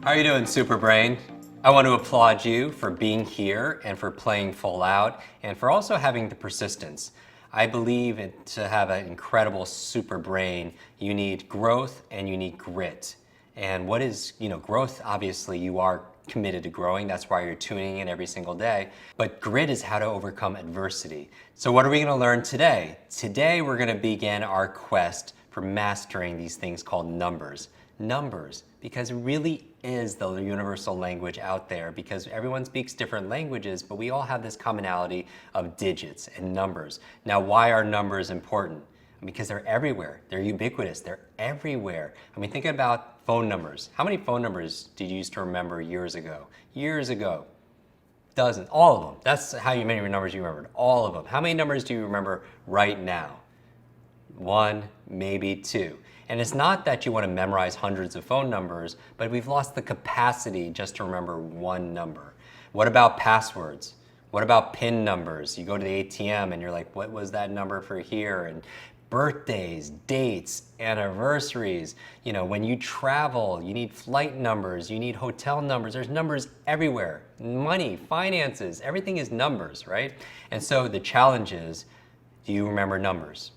How are you doing, Super Brain? I want to applaud you for being here and for playing full out and for also having the persistence. I believe to have an incredible super brain, you need growth and you need grit. And what is, growth? Obviously, you are committed to growing. That's why you're tuning in every single day. But grit is how to overcome adversity. So what are we going to learn today? Today, we're going to begin our quest for mastering these things called numbers. Numbers, because it really is the universal language out there, because everyone speaks different languages, but we all have this commonality of digits and numbers. Now, why are numbers important? Because they're everywhere. They're ubiquitous. They're everywhere. I mean, think about phone numbers. How many phone numbers did you used to remember years ago? Years ago. Dozens. All of them. That's how many numbers you remembered. All of them. How many numbers do you remember right now? One, maybe two. And it's not that you want to memorize hundreds of phone numbers, but we've lost the capacity just to remember one number. What about passwords? What about PIN numbers? You go to the ATM and you're like, what was that number for here? And birthdays, dates, anniversaries. When you travel, you need flight numbers, you need hotel numbers. There's numbers everywhere. Money, finances, everything is numbers, right? And so the challenge is, do you remember numbers?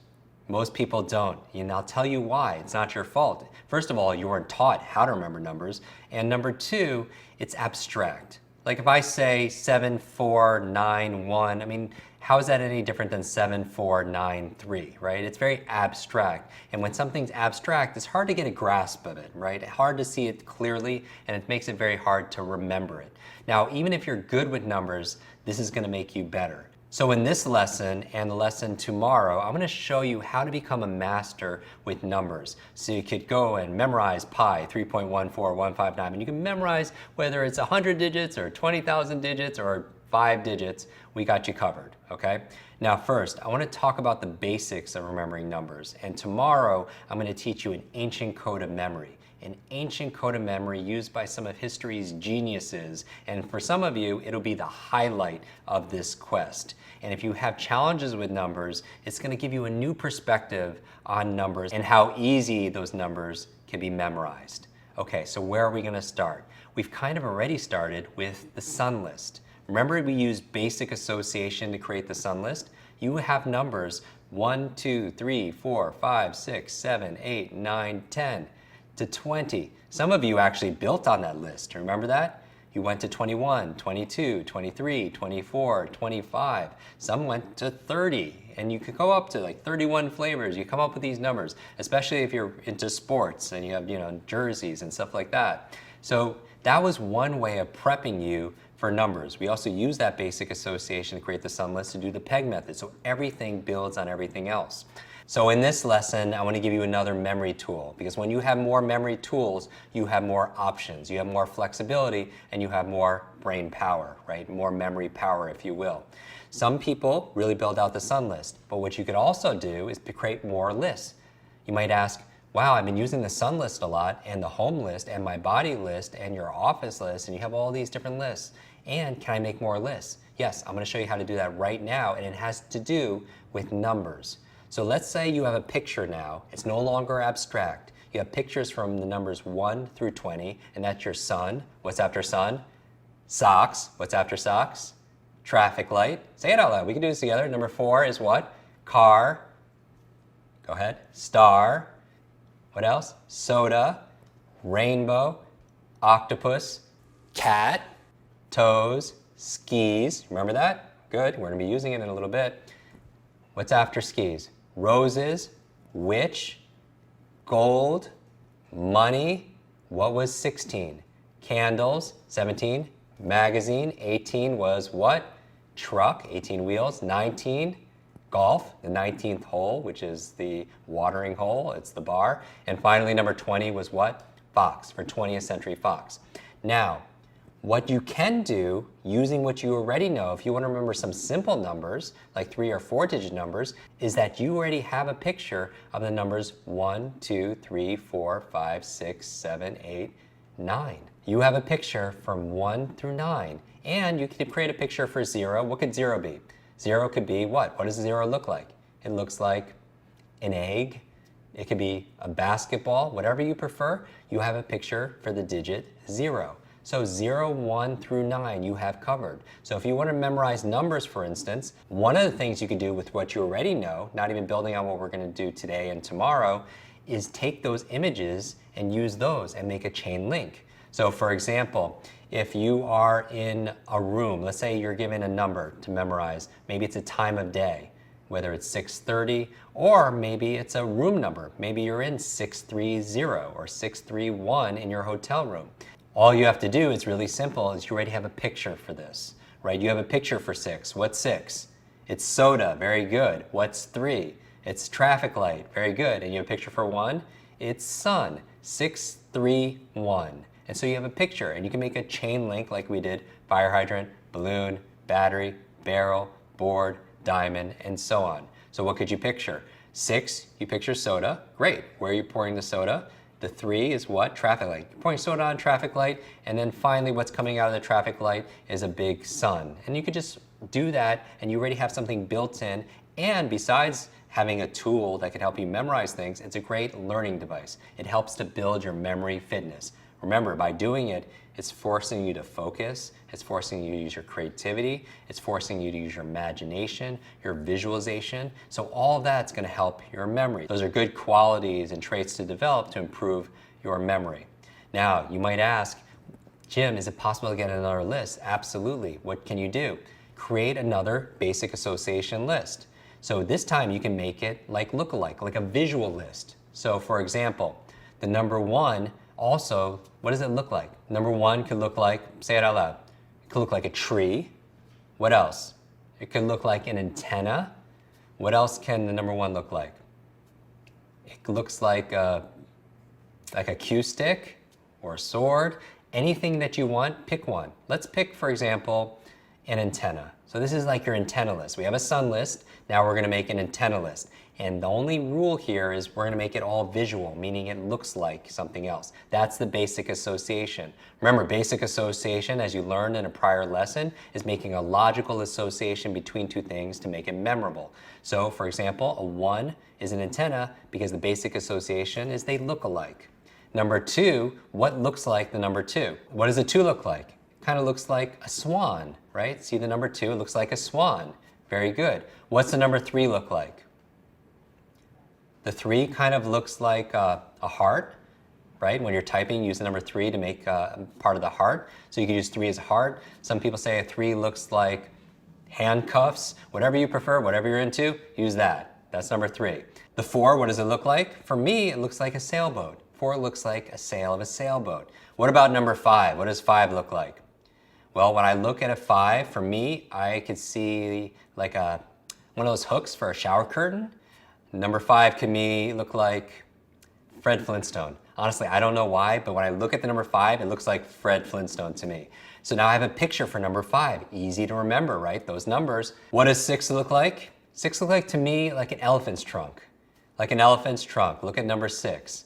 Most people don't, and I'll tell you why. It's not your fault. First of all, you weren't taught how to remember numbers, and number two, it's abstract. Like if I say 7491, I mean, how is that any different than 7493, right? It's very abstract, and when something's abstract, it's hard to get a grasp of it, right? Hard to see it clearly, and it makes it very hard to remember it. Now, even if you're good with numbers, this is going to make you better. So in this lesson and the lesson tomorrow, I'm going to show you how to become a master with numbers. So you could go and memorize pi, 3.14159, and you can memorize whether it's 100 digits or 20,000 digits or 5 digits. We got you covered, okay? Now first, I want to talk about the basics of remembering numbers. And tomorrow, I'm going to teach you an ancient code of memory. An ancient code of memory used by some of history's geniuses. And for some of you, it'll be the highlight of this quest. And if you have challenges with numbers, it's going to give you a new perspective on numbers and how easy those numbers can be memorized. Okay, so where are we going to start? We've kind of already started with the sun list. Remember we used basic association to create the sun list? You have numbers 1, 2, 3, 4, 5, 6, 7, 8, 9, 10. To 20. Some of you actually built on that list. Remember that? You went to 21, 22, 23, 24, 25. Some went to 30. And you could go up to like 31 flavors. You come up with these numbers, especially if you're into sports and you have, jerseys and stuff like that. So that was one way of prepping you for numbers. We also use that basic association to create the sum list to do the peg method. So everything builds on everything else. So in this lesson, I want to give you another memory tool, because when you have more memory tools, you have more options, you have more flexibility, and you have more brain power, right? More memory power, if you will. Some people really build out the sun list, but what you could also do is to create more lists. You might ask, wow, I've been using the sun list a lot, and the home list, and my body list, and your office list, and you have all these different lists. And can I make more lists? Yes, I'm going to show you how to do that right now, and it has to do with numbers. So let's say you have a picture now. It's no longer abstract. You have pictures from the numbers 1 through 20, and that's your sun. What's after sun? Socks. What's after socks? Traffic light. Say it out loud. We can do this together. Number 4 is what? Car. Go ahead. Star. What else? Soda. Rainbow. Octopus. Cat. Toes. Skis. Remember that? Good. We're going to be using it in a little bit. What's after skis? Roses, witch, gold, money. What was 16? Candles. 17, magazine. 18 was what? Truck, 18 wheels. 19, golf, the 19th hole, which is the watering hole. It's the bar. And finally, number 20 was what? Fox, for 20th century fox. Now, what you can do, using what you already know, if you want to remember some simple numbers, like 3 or 4 digit numbers, is that you already have a picture of the numbers 1, 2, 3, 4, 5, 6, 7, 8, 9. You have a picture from 1 through 9. And you can create a picture for 0. What could 0 be? 0 could be what? What does 0 look like? It looks like an egg. It could be a basketball, whatever you prefer. You have a picture for the digit 0. So 0, 1 through 9 you have covered. So if you want to memorize numbers, for instance, one of the things you can do with what you already know, not even building on what we're going to do today and tomorrow, is take those images and use those and make a chain link. So for example, if you are in a room, let's say you're given a number to memorize, maybe it's a time of day, whether it's 6:30, or maybe it's a room number. Maybe you're in 630 or 631 in your hotel room. All you have to do is really simple, is you already have a picture for this, right? You have a picture for 6. What's 6? It's soda, very good. What's 3? It's traffic light, very good. And you have a picture for 1? It's sun, 631. And so you have a picture, and you can make a chain link like we did: fire hydrant, balloon, battery, barrel, board, diamond, and so on. So what could you picture? 6, you picture soda. Great. Where are you pouring the soda? The 3 is what? Traffic light. You're pouring soda on traffic light, and then finally what's coming out of the traffic light is a big sun. And you could just do that, and you already have something built in. And besides having a tool that can help you memorize things, it's a great learning device. It helps to build your memory fitness. Remember, by doing it, it's forcing you to focus, it's forcing you to use your creativity, it's forcing you to use your imagination, your visualization. So all of that's going to help your memory. Those are good qualities and traits to develop to improve your memory. Now, you might ask, Jim, is it possible to get another list? Absolutely. What can you do? Create another basic association list. So this time you can make it like lookalike, like a visual list. So for example, the number 1 also, what does it look like? Number 1 could look like, say it out loud, it could look like a tree. What else? It could look like an antenna. What else can the number 1 look like? It looks like a cue stick or a sword. Anything that you want, pick one. Let's pick, for example, an antenna. So this is like your antenna list. We have a sun list. Now we're going to make an antenna list. And the only rule here is we're going to make it all visual, meaning it looks like something else. That's the basic association. Remember, basic association, as you learned in a prior lesson, is making a logical association between two things to make it memorable. So, for example, a 1 is an antenna because the basic association is they look alike. Number 2, what looks like the number 2? What does a 2 look like? Kind of looks like a swan, right? See the number 2, it looks like a swan. Very good. What's the number 3 look like? The 3 kind of looks like a heart, right? When you're typing, use the number 3 to make part of the heart. So you can use 3 as a heart. Some people say a 3 looks like handcuffs. Whatever you prefer, whatever you're into, use that. That's number 3. The 4, what does it look like? For me, it looks like a sailboat. 4 looks like a sail of a sailboat. What about number 5? What does 5 look like? Well, when I look at a 5, for me, I could see like one of those hooks for a shower curtain. Number 5 to me look like Fred Flintstone. Honestly, I don't know why, but when I look at the number 5, it looks like Fred Flintstone to me. So now I have a picture for number 5. Easy to remember, right? Those numbers. What does 6 look like? 6 look like to me like an elephant's trunk. Like an elephant's trunk. Look at number 6.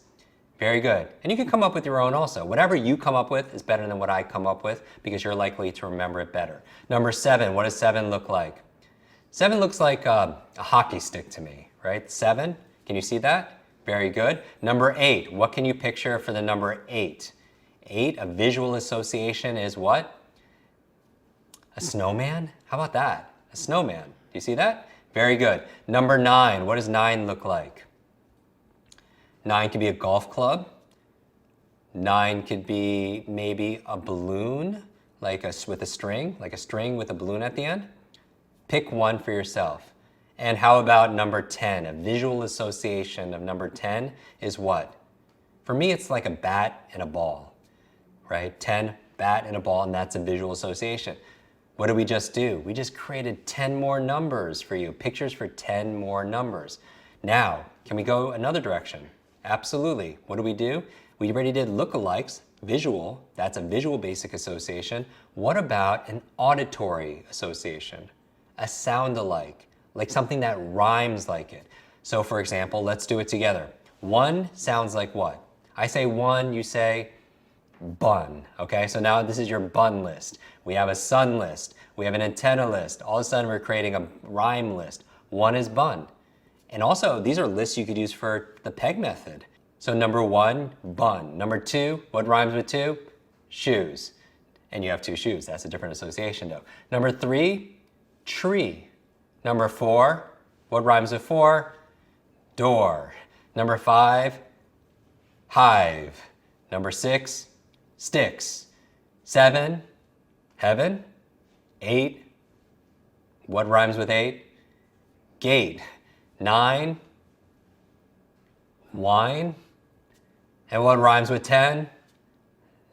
Very good. And you can come up with your own also. Whatever you come up with is better than what I come up with because you're likely to remember it better. Number 7, what does 7 look like? 7 looks like a hockey stick to me, right? 7, can you see that? Very good. Number 8, what can you picture for the number 8? 8, a visual association is what? A snowman? How about that? A snowman. Do you see that? Very good. Number 9, what does 9 look like? 9 could be a golf club. 9 could be maybe a balloon, with a string, like a string with a balloon at the end. Pick one for yourself. And how about number 10? A visual association of number 10 is what? For me, it's like a bat and a ball, right? 10, bat and a ball, and that's a visual association. What did we just do? We just created 10 more numbers for you, pictures for 10 more numbers. Now, can we go another direction? Absolutely. What do? We already did lookalikes, visual. That's a visual basic association. What about an auditory association? A sound alike, like something that rhymes like it. So for example, let's do it together. 1 sounds like what? I say 1, you say bun. Okay, so now this is your bun list. We have a sun list. We have an antenna list. All of a sudden we're creating a rhyme list. 1 is bun. And also, these are lists you could use for the peg method. So number 1, bun. Number 2, what rhymes with 2? Shoes. And you have 2 shoes. That's a different association though. Number 3, tree. Number 4, what rhymes with 4? Door. Number 5, hive. Number 6, sticks. 7, heaven. 8, what rhymes with 8? Gate. 9, wine. And what rhymes with 10?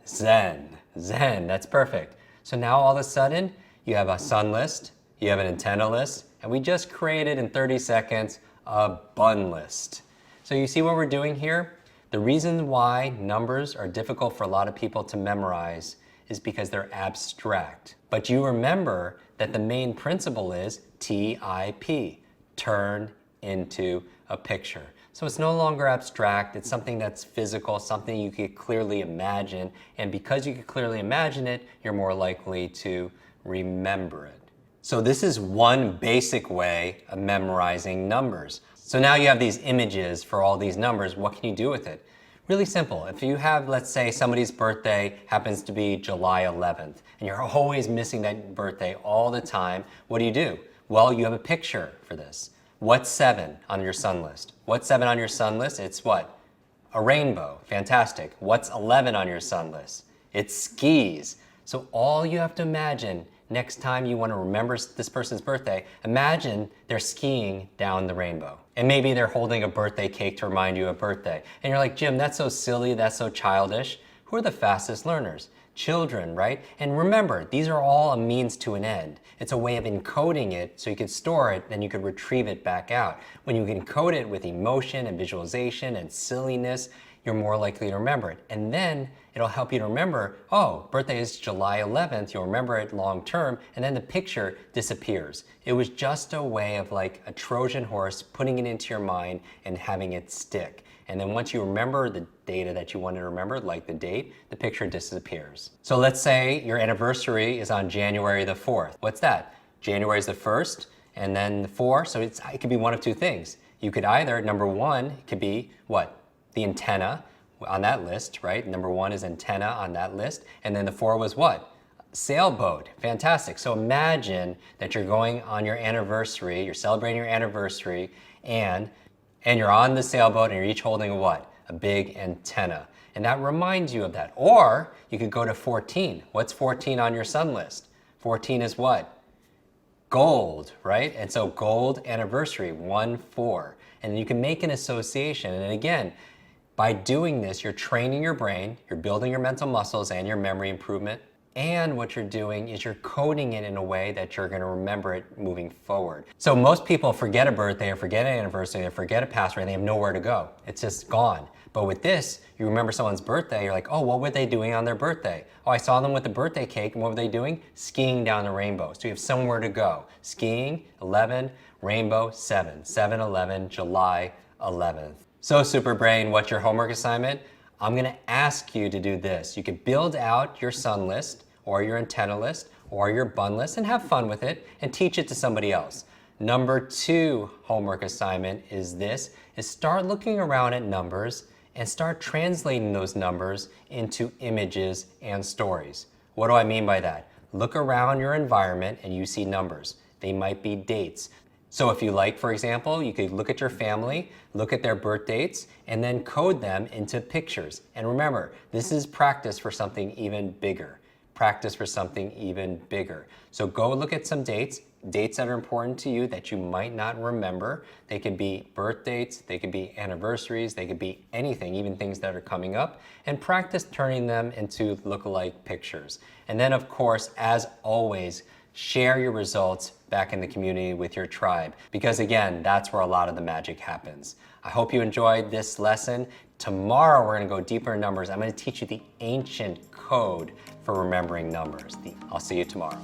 Zen. Zen, that's perfect. So now all of a sudden, you have a sun list, you have an antenna list, and we just created in 30 seconds a bun list. So you see what we're doing here? The reason why numbers are difficult for a lot of people to memorize is because they're abstract. But you remember that the main principle is TIP, turn into a picture. So it's no longer abstract, it's something that's physical, something you could clearly imagine, and because you could clearly imagine it, you're more likely to remember it. So this is one basic way of memorizing numbers. So now you have these images for all these numbers, what can you do with it? Really simple. If you have, let's say, somebody's birthday happens to be July 11th, and you're always missing that birthday all the time, what do? Well, you have a picture for this. What's 7 on your sun list? What's 7 on your sun list? It's what? A rainbow. Fantastic. What's 11 on your sun list? It's skis. So all you have to imagine next time you want to remember this person's birthday, imagine they're skiing down the rainbow. And maybe they're holding a birthday cake to remind you of birthday. And you're like, Jim, that's so silly, that's so childish. Who are the fastest learners? Children, right? And remember, these are all a means to an end. It's a way of encoding it so you could store it, then you could retrieve it back out. When you can encode it with emotion and visualization and silliness, you're more likely to remember it. And then it'll help you to remember, oh, birthday is July 11th, you'll remember it long term, and then the picture disappears. It was just a way of like a Trojan horse, putting it into your mind and having it stick. And then once you remember the data that you wanted to remember, like the date, the picture disappears. So let's say your anniversary is on January the 4th. What's that? January is the 1st, and then the 4, so it could be one of two things. You could either, number 1, it could be what? The antenna on that list, right? Number 1 is antenna on that list, and then the 4 was what? Sailboat. Fantastic. So imagine that you're going on your anniversary, you're celebrating your anniversary, and you're on the sailboat and you're each holding a what? A big antenna. And that reminds you of that. Or you could go to 14. What's 14 on your sun list? 14 is what? Gold, right? And so gold anniversary, 1-4. And you can make an association. And again, by doing this, you're training your brain, you're building your mental muscles and your memory improvement. And what you're doing is you're coding it in a way that you're going to remember it moving forward. So most people forget a birthday or forget an anniversary or forget a password and they have nowhere to go. It's just gone. But with this, you remember someone's birthday, you're like, oh, what were they doing on their birthday? Oh, I saw them with the birthday cake, and what were they doing? Skiing down the rainbow. So you have somewhere to go. Skiing, 11, rainbow, 7. 7-11, July 11th. So Superbrain, what's your homework assignment? I'm going to ask you to do this. You could build out your sun list, or your antenna list, or your bun list, and have fun with it, and teach it to somebody else. Number 2 homework assignment is start looking around at numbers and start translating those numbers into images and stories. What do I mean by that? Look around your environment and you see numbers. They might be dates. So if you like, for example, you could look at your family, look at their birth dates, and then code them into pictures. And remember, this is practice for something even bigger. Practice for something even bigger. So go look at some dates that are important to you that you might not remember. They could be birth dates, they could be anniversaries, they could be anything, even things that are coming up, and practice turning them into look-alike pictures. And then of course, as always, share your results back in the community with your tribe, because again, that's where a lot of the magic happens. I hope you enjoyed this lesson. Tomorrow we're going to go deeper in numbers. I'm going to teach you the ancient code for remembering numbers. I'll see you tomorrow.